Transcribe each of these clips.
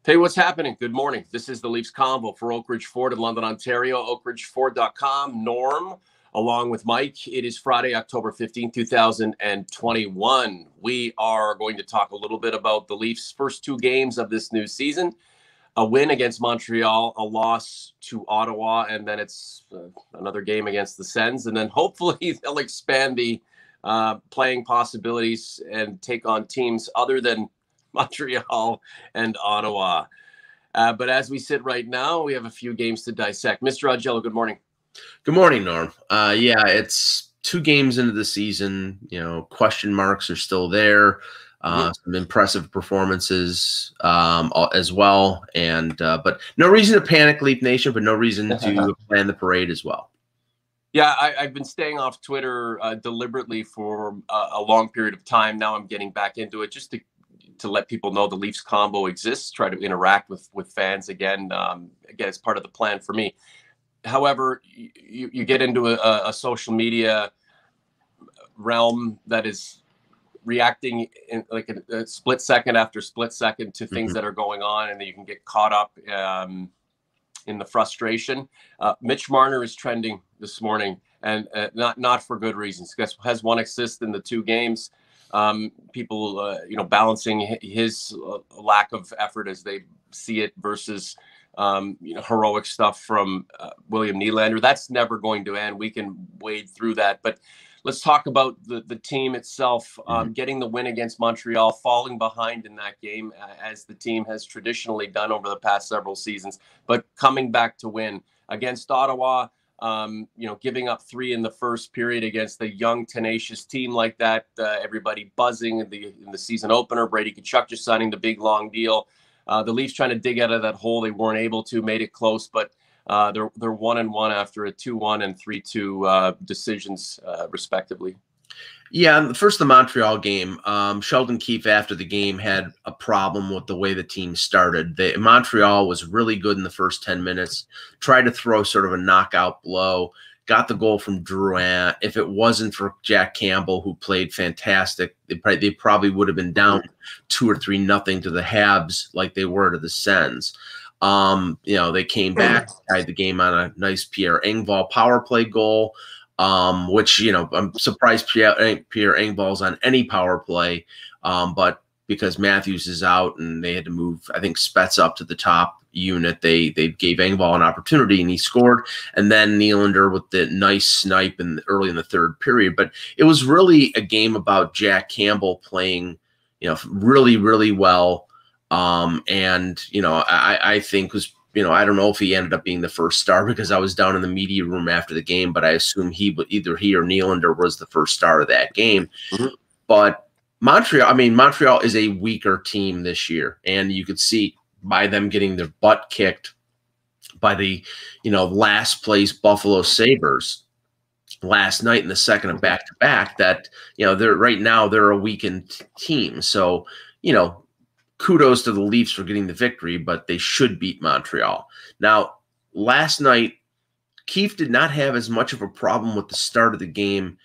Hey, what's happening? Good morning. This is the Leafs Convo for Oak Ridge Ford in London, Ontario, oakridgeford.com. Norm, along with Mike. It is Friday, October 15th, 2021. We are going to talk a little bit about the Leafs' first two games of this new season. A win against Montreal, a loss to Ottawa, and then it's another game against the Sens. And then hopefully they'll expand the playing possibilities and take on teams other than Montreal and Ottawa. But as we sit right now, we have a few games to dissect. Mr. Augello, good morning. Good morning, Norm. Yeah, it's 2 games into the season. You know, question marks are still there. Some impressive performances as well. And but no reason to panic, Leaf Nation, but no reason to plan the parade as well. Yeah, I've been staying off Twitter deliberately for a long period of time. Now I'm getting back into it just to let people know the Leafs Convo exists, try to interact with fans again. Again, it's part of the plan for me. However, you get into a social media realm that is reacting in like a split second after split second to things that are going on, and then you can get caught up in the frustration. Mitch Marner is trending this morning, and not for good reasons. Guess has 1 assist in the 2 games. People, balancing his lack of effort as they see it versus, heroic stuff from William Nylander. That's never going to end. We can wade through that. But let's talk about the team itself, getting the win against Montreal, falling behind in that game, as the team has traditionally done over the past several seasons, but coming back to win against Ottawa. Giving up 3 in the first period against a young, tenacious team like that. Everybody buzzing in the season opener. Brady Tkachuk just signing the big, long deal. The Leafs trying to dig out of that hole. They weren't able to, made it close, but they're 1-1 after a 2-1 and 3-2 decisions, respectively. Yeah, first the Montreal game. Sheldon Keefe after the game had a problem with the way the team started. Montreal was really good in the first 10 minutes, tried to throw sort of a knockout blow, got the goal from Drouin. If it wasn't for Jack Campbell, who played fantastic, they probably would have been down 2 or 3-0 to the Habs like they were to the Sens. They came back, tied the game on a nice Pierre Engvall power play goal. Which, I'm surprised Pierre Engvall's on any power play, but because Matthews is out and they had to move, I think, Spets up to the top unit, they gave Engvall an opportunity and he scored, and then Nylander with the nice snipe early in the 3rd period. But it was really a game about Jack Campbell playing, really, really well, and I think was. I don't know if he ended up being the first star because I was down in the media room after the game, but I assume either he or Nylander was the first star of that game. But Montreal is a weaker team this year, and you could see by them getting their butt kicked by the, last place Buffalo Sabres last night in the second of back-to-back that, they're a weakened team. So, kudos to the Leafs for getting the victory, but they should beat Montreal. Now, last night, Keefe did not have as much of a problem with the start of the game.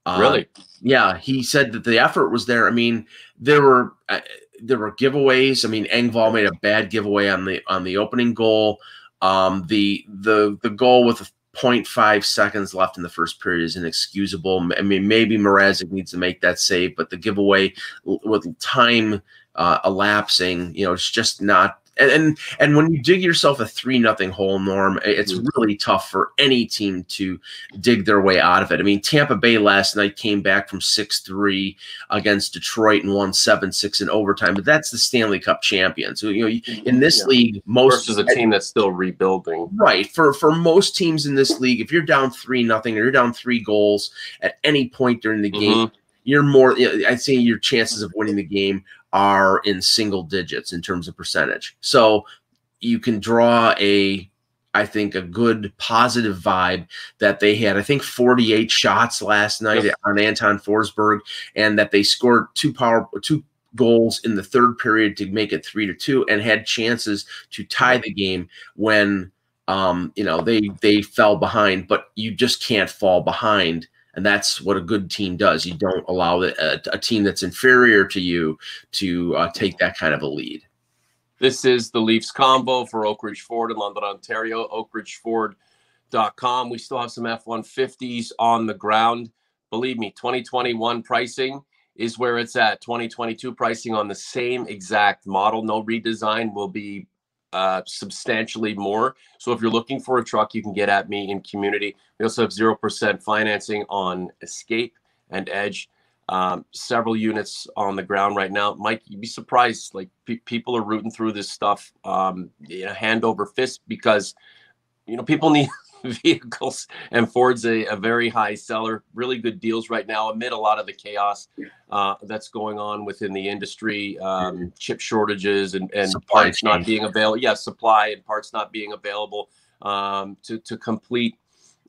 Really? Yeah, he said that the effort was there. I mean, there were giveaways. I mean, Engvall made a bad giveaway on the opening goal. The goal with 0.5 seconds left in the first period is inexcusable. I mean, maybe Mrazek needs to make that save, but the giveaway with time elapsing, it's just not. And when you dig yourself a 3-0 hole, Norm, it's really tough for any team to dig their way out of it. I mean, Tampa Bay last night came back from 6-3 against Detroit and won 7-6 in overtime, but that's the Stanley Cup champions. So, in this league, versus a team that's still rebuilding. Right. For most teams in this league, if you're down 3-0 or you're down 3 goals at any point during the game, you're more. I'd say your chances of winning the game are in single digits in terms of percentage. So you can draw I think a good positive vibe that they had, I think 48 shots last night on Anton Forsberg, and that they scored 2 goals in the 3rd period to make it 3-2 and had chances to tie the game when they fell behind. But you just can't fall behind. And that's what a good team does. You don't allow a team that's inferior to you to take that kind of a lead. This is the Leafs Convo for Oak Ridge Ford in London, Ontario, oakridgeford.com. We still have some F-150s on the ground. Believe me, 2021 pricing is where it's at. 2022 pricing on the same exact model. No redesign, will be substantially more. So if you're looking for a truck, you can get at me in community. We also have 0% financing on Escape and Edge. Several units on the ground right now. Mike, you'd be surprised. Like people are rooting through this stuff, hand over fist, because people need vehicles, and Ford's a very high seller. Really good deals right now amid a lot of the chaos that's going on within the industry, chip shortages and parts not being available. Yeah, supply and parts not being available to complete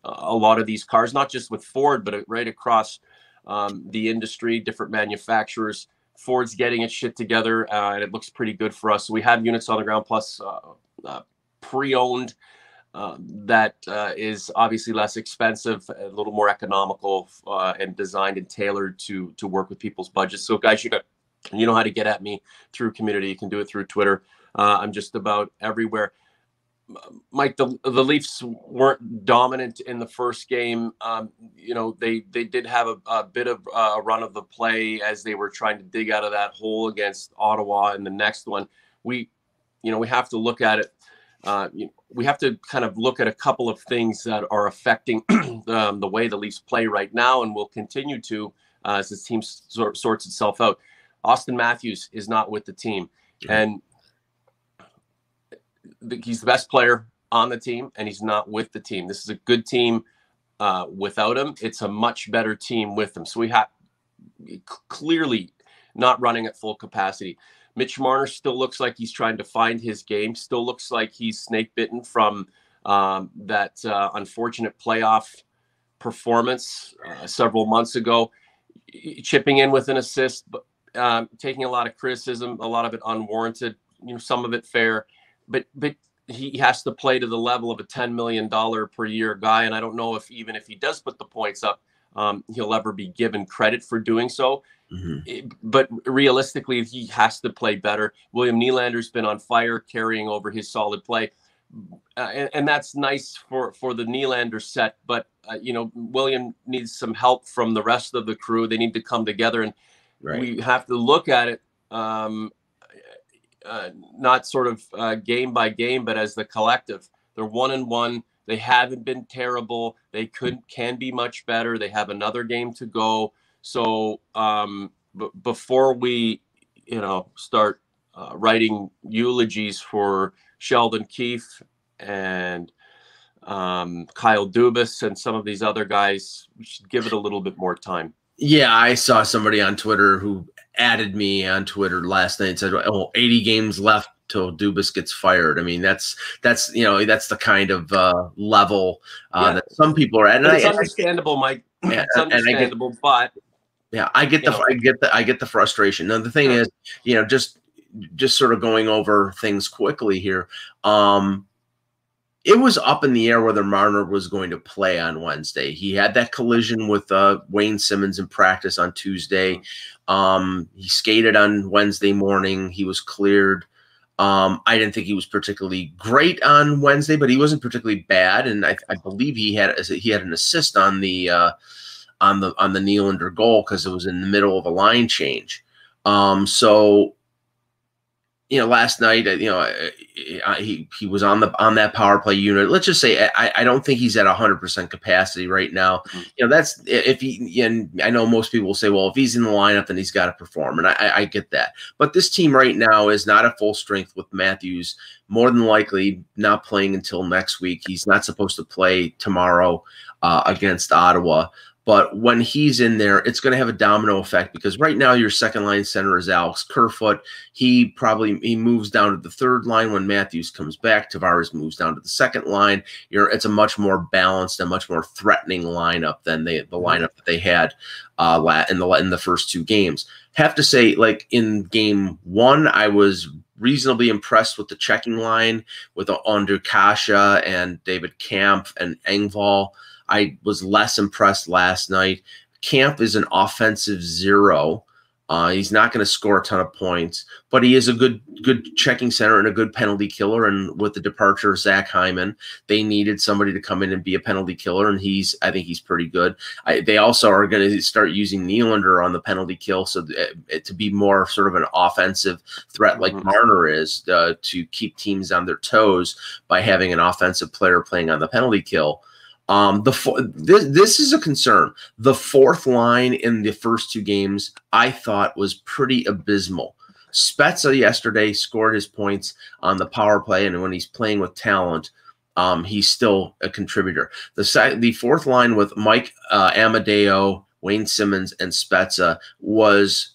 a lot of these cars, not just with Ford, but right across the industry, different manufacturers. Ford's getting its shit together, and it looks pretty good for us. So we have units on the ground, plus pre-owned that is obviously less expensive, a little more economical, and designed and tailored to work with people's budgets. So guys, you know how to get at me through community. You can do it through Twitter. I'm just about everywhere. Mike, the Leafs weren't dominant in the first game. They did have a bit of a run of the play as they were trying to dig out of that hole against Ottawa in the next one. We have to look at it. We have to kind of look at a couple of things that are affecting the way the Leafs play right now, and will continue to as this team sorts itself out. Austin Matthews is not with the team, and he's the best player on the team, and he's not with the team. This is a good team without him. It's a much better team with him. So we have clearly not running at full capacity. Mitch Marner still looks like he's trying to find his game. Still looks like he's snake bitten from that unfortunate playoff performance several months ago. Chipping in with an assist, but taking a lot of criticism, a lot of it unwarranted. Some of it fair. But he has to play to the level of a $10 million per year guy. And I don't know if even if he does put the points up, he'll ever be given credit for doing so. But realistically, he has to play better. William Nylander's been on fire, carrying over his solid play. And that's nice for the Nylander set. But, William needs some help from the rest of the crew. They need to come together. And we have to look at it not sort of game by game, but as the collective. They're 1-1. They haven't been terrible. They can be much better. They have another game to go. So before we, start writing eulogies for Sheldon Keefe and Kyle Dubas and some of these other guys, we should give it a little bit more time. Yeah, I saw somebody on Twitter who added me on Twitter last night and said, 80 games left till Dubas gets fired. I mean, that's the kind of level that some people are at. And it's understandable, Mike. It's understandable, but yeah, I get the frustration. Now the thing is, just sort of going over things quickly here. It was up in the air whether Marner was going to play on Wednesday. He had that collision with Wayne Simmons in practice on Tuesday. He skated on Wednesday morning. He was cleared. I didn't think he was particularly great on Wednesday, but he wasn't particularly bad. And I believe he had an assist on the Nylander goal because it was in the middle of a line change. Last night, he was on that power play unit. Let's just say I don't think he's at 100% capacity right now. That's if he. And I know most people will say, well, if he's in the lineup, then he's got to perform, and I get that. But this team right now is not at full strength with Matthews. More than likely not playing until next week. He's not supposed to play tomorrow against Ottawa. But when he's in there, it's going to have a domino effect because right now your second line center is Alex Kerfoot. He moves down to the third line when Matthews comes back. Tavares moves down to the second line. It's a much more balanced and much more threatening lineup than the lineup that they had in the first two games. Have to say, like in game one, I was reasonably impressed with the checking line with Andrew Kasha and David Kampf and Engvall. I was less impressed last night. Camp is an offensive zero. He's not going to score a ton of points, but he is a good checking center and a good penalty killer. And with the departure of Zach Hyman, they needed somebody to come in and be a penalty killer, and I think he's pretty good. They also are going to start using Nylander on the penalty kill, so to be more sort of an offensive threat like Marner is, to keep teams on their toes by having an offensive player playing on the penalty kill. This is a concern. The fourth line in the first two games I thought was pretty abysmal. Spezza yesterday scored his points on the power play, and when he's playing with talent, he's still a contributor. The fourth line with Mike Amadeo, Wayne Simmons, and Spezza was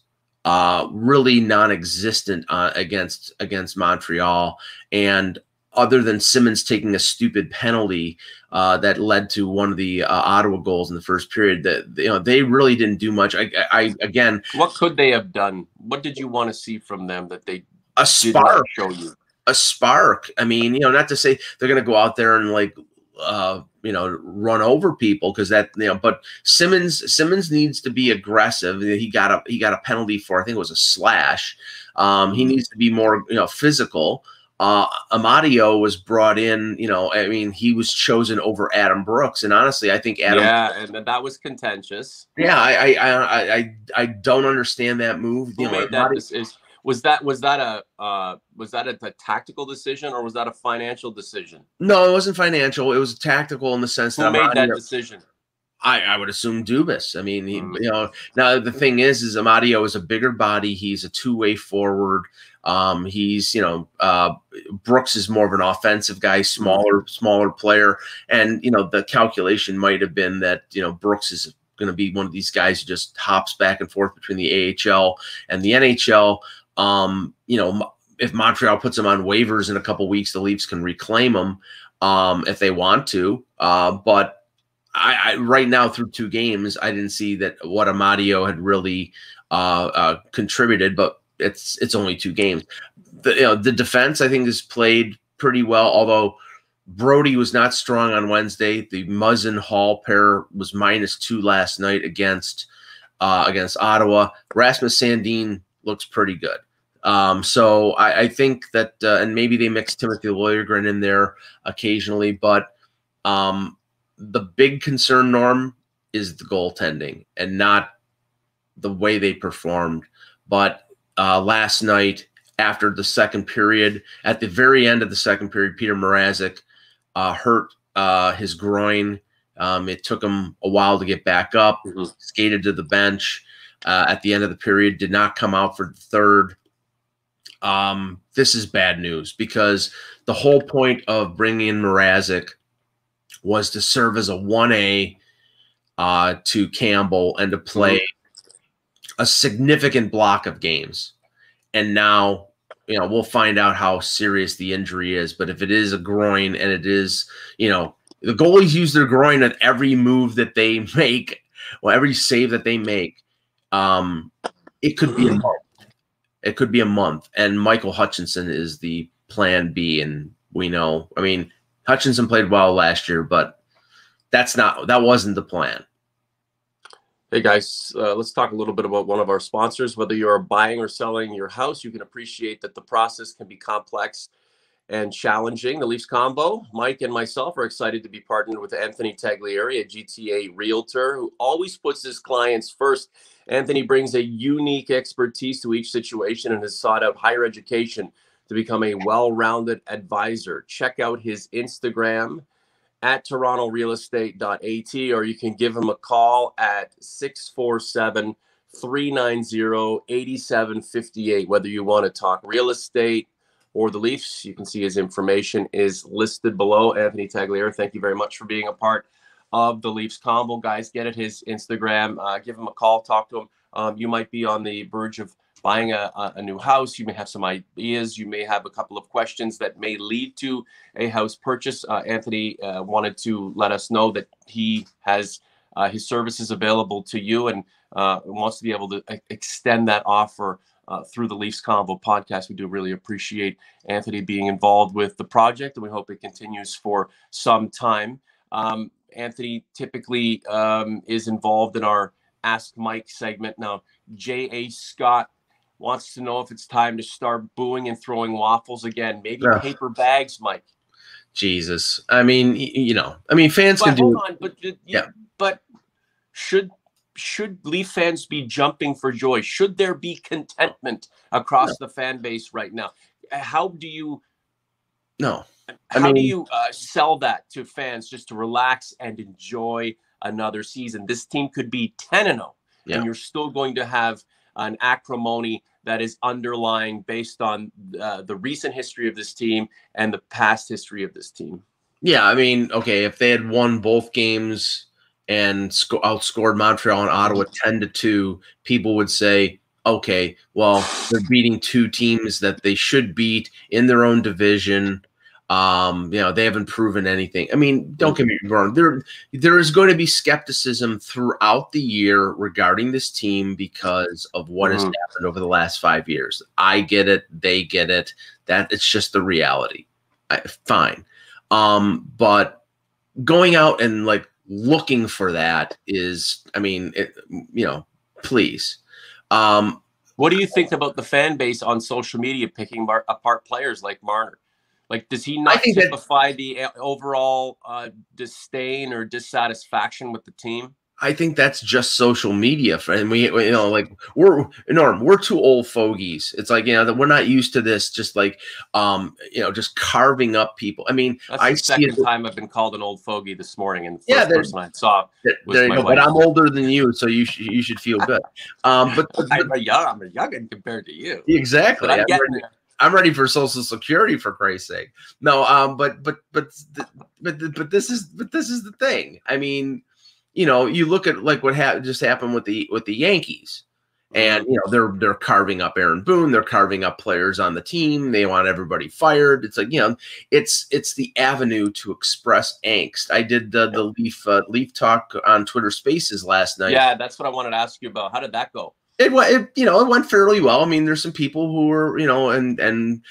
really non-existent against Montreal, and other than Simmons taking a stupid penalty that led to one of the Ottawa goals in the first period, that they really didn't do much. Again, what could they have done? What did you want to see from them that they did not show you? A spark. I mean, not to say they're going to go out there and run over people, because but Simmons needs to be aggressive. He got a penalty for, I think it was a slash. He needs to be more physical. Amadio was brought in, I mean, he was chosen over Adam Brooks, and honestly, I think Adam. Yeah, and that was contentious. Yeah, I don't understand that move. Who made that? Was that a tactical decision, or was that a financial decision? No, it wasn't financial. It was tactical in the sense that who made that decision? I would assume Dubas. I mean, now the thing is Amadio is a bigger body. He's a two-way forward. Brooks is more of an offensive guy, smaller player. And, the calculation might have been that, Brooks is going to be one of these guys who just hops back and forth between the AHL and the NHL. If Montreal puts him on waivers in a couple weeks, the Leafs can reclaim him if they want to. But I right now, through two games, I didn't see that what Amadio had really contributed, but it's only two games. The defense, I think, has played pretty well, although Brody was not strong on Wednesday. The Muzzin Hall pair was -2 last night against Ottawa. Rasmus Sandin looks pretty good. So I think that, and maybe they mix Timothy Liljegren in there occasionally, but the big concern, Norm, is the goaltending and not the way they performed. But last night, after the second period, at the very end of the second period, Peter Mrazek hurt his groin. It took him a while to get back up, skated to the bench at the end of the period, did not come out for the third. This is bad news, because the whole point of bringing in Mrazek was to serve as a 1A to Campbell and to play a significant block of games. And now, we'll find out how serious the injury is. But if it is a groin, and it is, the goalies use their groin at every move that they make, every save that they make, it could be a month. It could be a month. And Michael Hutchinson is the plan B. And we know, I mean, Hutchinson played well last year, but that wasn't the plan. Hey guys, let's talk a little bit about one of our sponsors. Whether you're buying or selling your house, you can appreciate that the process can be complex and challenging. The Leafs Convo, Mike and myself are excited to be partnered with Anthony Taglieri, a GTA realtor who always puts his clients first. Anthony brings a unique expertise to each situation and has sought out higher education to become a well-rounded advisor. Check out his Instagram at torontorealestate.at, or you can give him a call at 647-390-8758. Whether you want to talk real estate or the Leafs, you can see his information is listed below. Anthony Taglieri, thank you very much for being a part of the Leafs Convo. Guys, get at his Instagram, give him a call, talk to him. You might be on the verge of buying a new house. You may have some ideas. You may have a couple of questions that may lead to a house purchase. Anthony wanted to let us know that he has his services available to you, and wants to be able to extend that offer through the Leafs Convo podcast. We do really appreciate Anthony being involved with the project, and we hope it continues for some time. Anthony typically is involved in our Ask Mike segment. Now, J.A. Scott wants to know if it's time to start booing and throwing waffles again. Maybe paper bags, Mike. Jesus. I mean, fans can do. Hold on, but should Leaf fans be jumping for joy? Should there be contentment across the fan base right now? How do you sell that to fans just to relax and enjoy another season? This team could be 10-0, and you're still going to have an acrimony that is underlying based on the recent history of this team and the past history of this team. Yeah, I mean, okay, if they had won both games and outscored Montreal and Ottawa 10-2, people would say, okay, well, they're beating two teams that they should beat in their own division. They haven't proven anything. I mean, don't get me wrong. There is going to be skepticism throughout the year regarding this team because of what has happened over the last 5 years. I get it. They get it. That it's just the reality. Fine. But going out and like looking for that is, I mean, please. What do you think about the fan base on social media picking apart players like Marner? Like, does he not typify the overall disdain or dissatisfaction with the team? I think that's just social media, and we're two old fogies. It's like, that we're not used to this. Just like, just carving up people. I mean, that's the second time I've been called an old fogey this morning, and the first person I saw was my wife. But I'm older than you, so you should feel good. But I'm a youngin compared to you. Exactly. But I'm getting there. I'm ready for Social Security, for Christ's sake. No, but this is the thing. I mean, you look at like what just happened with the Yankees, and they're carving up Aaron Boone, they're carving up players on the team. They want everybody fired. It's like, it's the avenue to express angst. I did the Leaf Talk on Twitter Spaces last night. Yeah, that's what I wanted to ask you about. How did that go? It went fairly well. I mean, there's some people who were, and I'm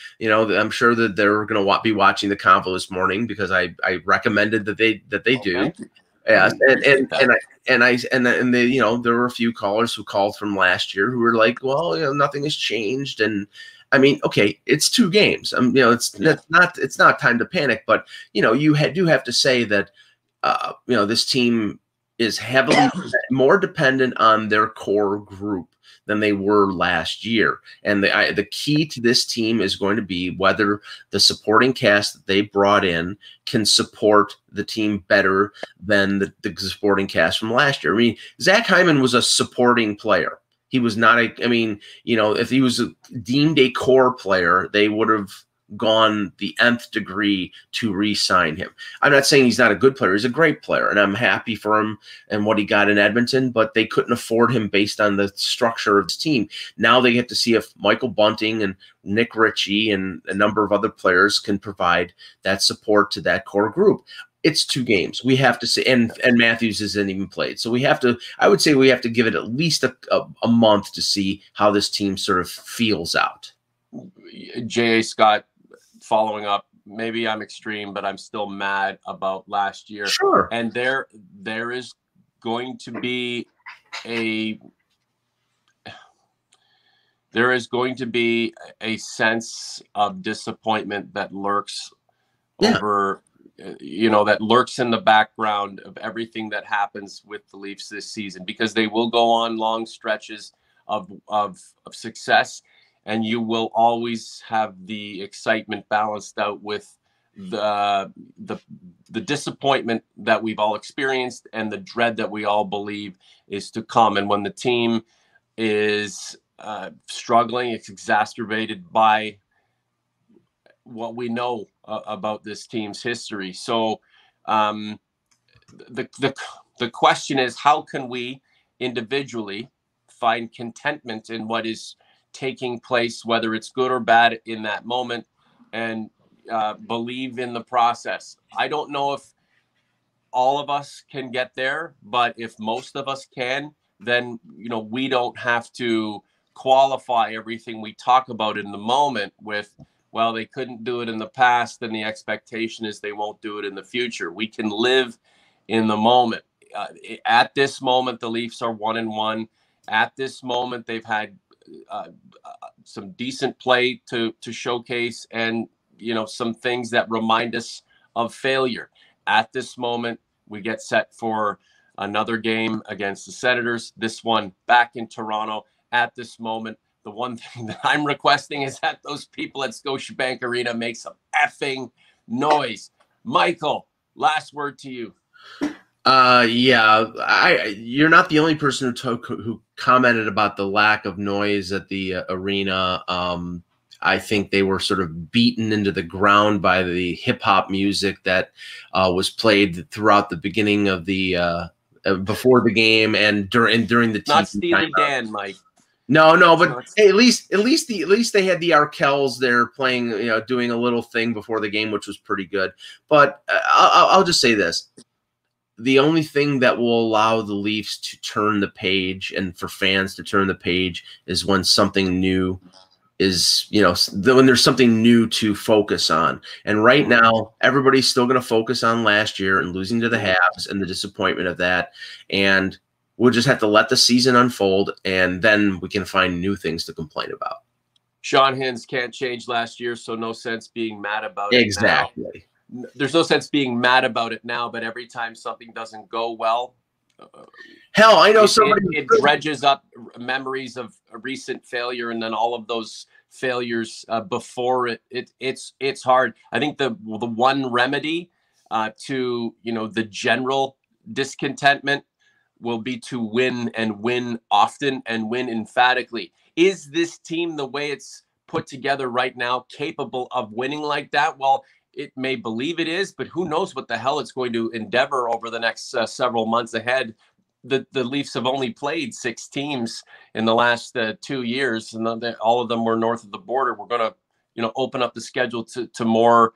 sure that they're going to be watching the convo this morning because I recommended that they do. Yeah, and they, there were a few callers who called from last year who were like, well, nothing has changed, and I mean, okay, it's 2 games. It's not time to panic, but you do have to say that this team is heavily more dependent on their core group than they were last year. And the key to this team is going to be whether the supporting cast that they brought in can support the team better than the supporting cast from last year. I mean, Zach Hyman was a supporting player. He was not if he was deemed a core player, they would have gone the nth degree to re-sign him. I'm not saying he's not a good player. He's a great player, and I'm happy for him and what he got in Edmonton, but they couldn't afford him based on the structure of his team. Now they get to see if Michael Bunting and Nick Ritchie and a number of other players can provide that support to that core group. It's 2 games. We have to say, and Matthews isn't even played. So I would say we have to give it at least a month to see how this team sort of feels out. J.A. Scott, following up, maybe I'm extreme, but I'm still mad about last year. Sure. And there is going to be a sense of disappointment that lurks over, that lurks in the background of everything that happens with the Leafs this season, because they will go on long stretches of success. And you will always have the excitement balanced out with the disappointment that we've all experienced and the dread that we all believe is to come. And when the team is struggling, it's exacerbated by what we know about this team's history. So the question is, how can we individually find contentment in what is taking place, whether it's good or bad in that moment, and believe in the process? I don't know if all of us can get there, but if most of us can, then we don't have to qualify everything we talk about in the moment with, well, they couldn't do it in the past, and the expectation is they won't do it in the future. We can live in the moment. at this moment, the Leafs are 1-1. At this moment, they've had some decent play to showcase, and some things that remind us of failure. At this moment, we get set for another game against the Senators. This one back in Toronto. At this moment, the one thing that I'm requesting is that those people at Scotiabank Arena make some effing noise. Michael, last word to you. Yeah, you're not the only person who commented about the lack of noise at the arena. I think they were sort of beaten into the ground by the hip hop music that was played throughout the beginning of the before the game and during the Not TV Steely timeout. Dan, Mike. No, but hey, at least they had the Arkells there playing, doing a little thing before the game, which was pretty good. But I'll just say this. The only thing that will allow the Leafs to turn the page and for fans to turn the page is when something new is, when there's something new to focus on. And right now, everybody's still going to focus on last year and losing to the Habs and the disappointment of that. And we'll just have to let the season unfold, and then we can find new things to complain about. Sean Hins can't change last year, so no sense being mad about it. Exactly. There's no sense being mad about it now, but every time something doesn't go well, hell, I know it dredges up memories of a recent failure, and then all of those failures before it. It's hard. I think the one remedy to the general discontentment will be to win, and win often, and win emphatically. Is this team, the way it's put together right now, capable of winning like that? Well, it may believe it is, but who knows what the hell it's going to endeavor over the next several months ahead. The Leafs have only played 6 teams in the last 2 years, and all of them were north of the border. We're going to, open up the schedule to more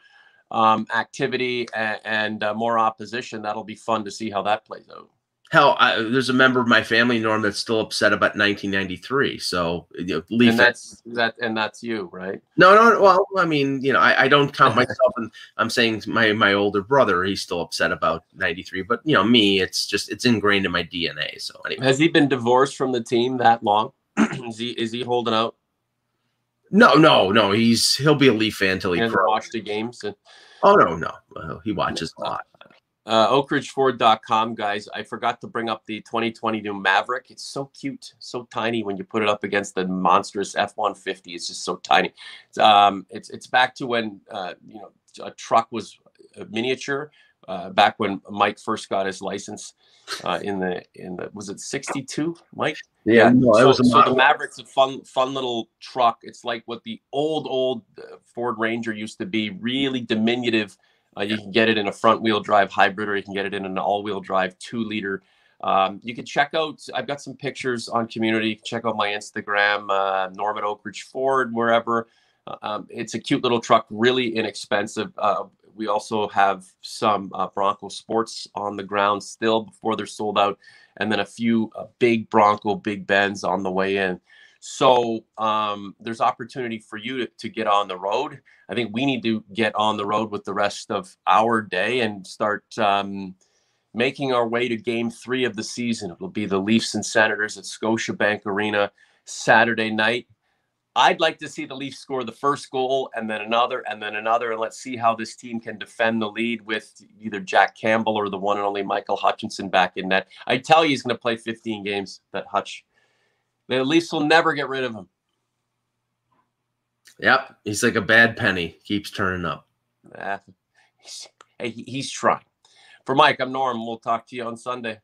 activity and more opposition. That'll be fun to see how that plays out. Hell, there's a member of my family, Norm, that's still upset about 1993. So, Leaf, and that's you, right? No. Well, I mean, I don't count myself, and I'm saying my older brother, he's still upset about 93. But me, it's ingrained in my DNA. So anyway, has he been divorced from the team that long? is he holding out? No. He'll be a Leaf fan till he watch the games. Oh no, he watches a lot. OakRidgeFord.com, guys. I forgot to bring up the 2022 Maverick. It's so cute, so tiny when you put it up against the monstrous F-150. It's just so tiny. It's back to when a truck was miniature. Back when Mike first got his license in the was it 62, Mike? Yeah. No, so the Maverick's a fun little truck. It's like what the old Ford Ranger used to be. Really diminutive. You can get it in a front-wheel drive hybrid, or you can get it in an all-wheel drive 2-liter. You can check out, I've got some pictures on community. Check out my Instagram, Norm at Oak Ridge Ford, wherever. It's a cute little truck, really inexpensive. We also have some Bronco Sports on the ground still before they're sold out, and then a few big Bronco Big Bens on the way in. So there's opportunity for you to get on the road. I think we need to get on the road with the rest of our day and start making our way to Game 3 of the season. It will be the Leafs and Senators at Scotiabank Arena Saturday night. I'd like to see the Leafs score the first goal, and then another, and let's see how this team can defend the lead with either Jack Campbell or the one and only Michael Hutchinson back in net. I tell you, he's going to play 15 games, that Hutch. The Leafs will never get rid of him. Yep, he's like a bad penny. Keeps turning up. He's trying. For Mike, I'm Norm. We'll talk to you on Sunday.